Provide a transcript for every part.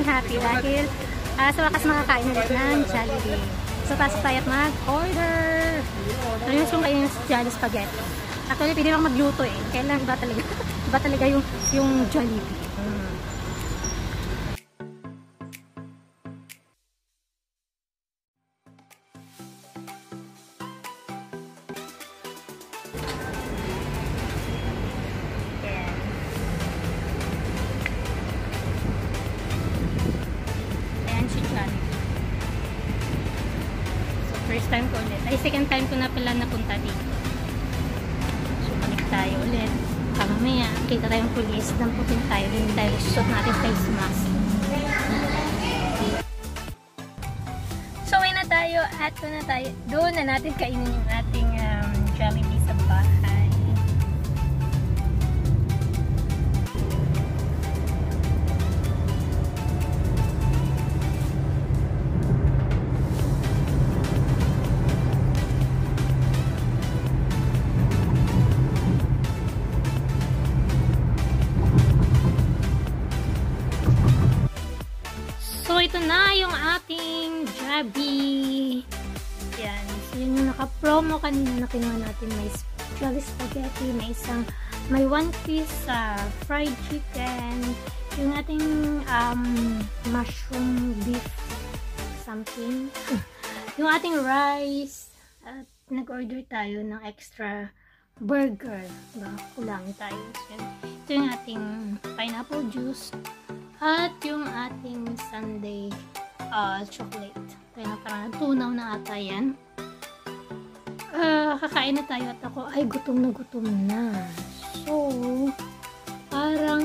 happy dahil sa wakas makakain ulit ng Jollibee. So, pasok tayo at mag-order. Nalimus kong kayo yung Jollibee Spaghetti. Actually, pwede lang magluto eh. Kailan iba talaga. Iba talaga yung Jollibee. First time ko ulit. Ay, second time ko na pala napunta dito. So, balik tayo ulit. Mamaya, kita tayong pulis. Damputin tayo. Din tayo. Susot natin face mask. So, uwi na tayo. At doon na natin kainin yung ating Jollibee sa bahay. So, ito na yung ating Jollibee. Yan. So, yun yung naka-promo kanina na kinuha natin. May Jollibee Spaghetti, may one piece fried chicken, yung ating mushroom beef something, yung ating rice, at nag-order tayo ng extra burger. Diba? Kulang tayo. So, ito yung ating pineapple juice. At yung ating sundae chocolate. Kaya parang tunaw na ata yan. Kakain na tayo at ako ay gutom na. So, parang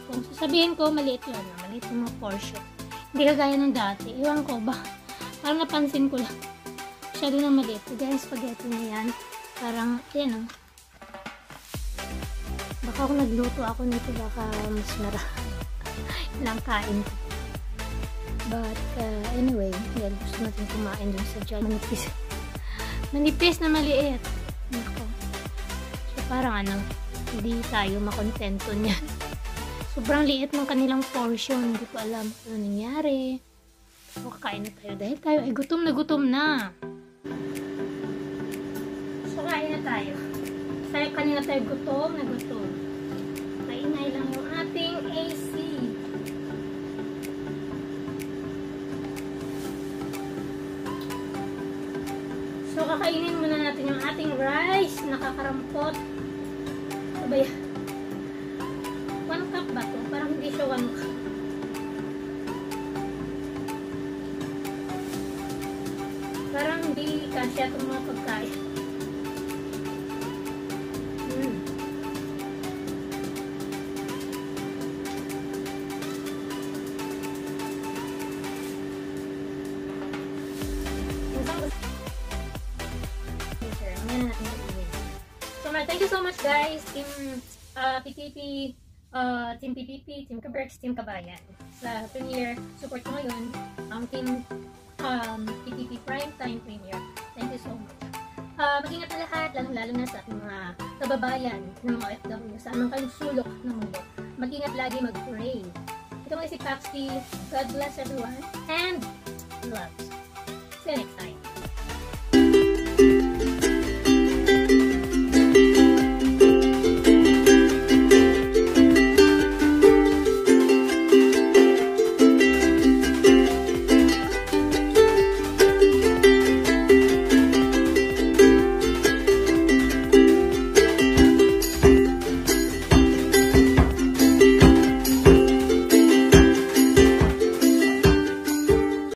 kung sasabihin ko, maliit yun. Maliit yung mga portion. Hindi kagaya ng dati. Iwan ko ba? Parang napansin ko lang. Masyado na maliit. Kagaya yung spaghetti na yan. Parang, yan o. Baka kung nagluto ako nito, baka mas marami lang kain ko. But anyway, yan, gusto natin kumain dun sa Jollibee. Manipis na maliit. Nako. So parang hindi tayo makontento niyan. Sobrang liit ng kanilang portion. Hindi ko alam kung ano nangyari. So kakain na tayo dahil tayo ay gutom na. So kain na tayo. Kanina tayo gutom. Kainay lang yung ating AC. So, kakainin muna natin yung ating rice. Nakakarampot. Sabay. 1 cup ba ito? Parang hindi siya 1 cup. Parang hindi kasya itong mga pagkain. Thank you so much guys, Team PTP, Team PTP, Team Kaberks, Team Kabayan sa premiere support ko ngayon, Team PTP Primetime Premiere. Thank you so much. Mag-ingat na lahat, lalo na sa ating mga kababayan ng mga OFW sa anong kayong sulok ng mundo. Mag-ingat lagi, mag-pray. Ito nga si Paxi. God bless everyone and loves.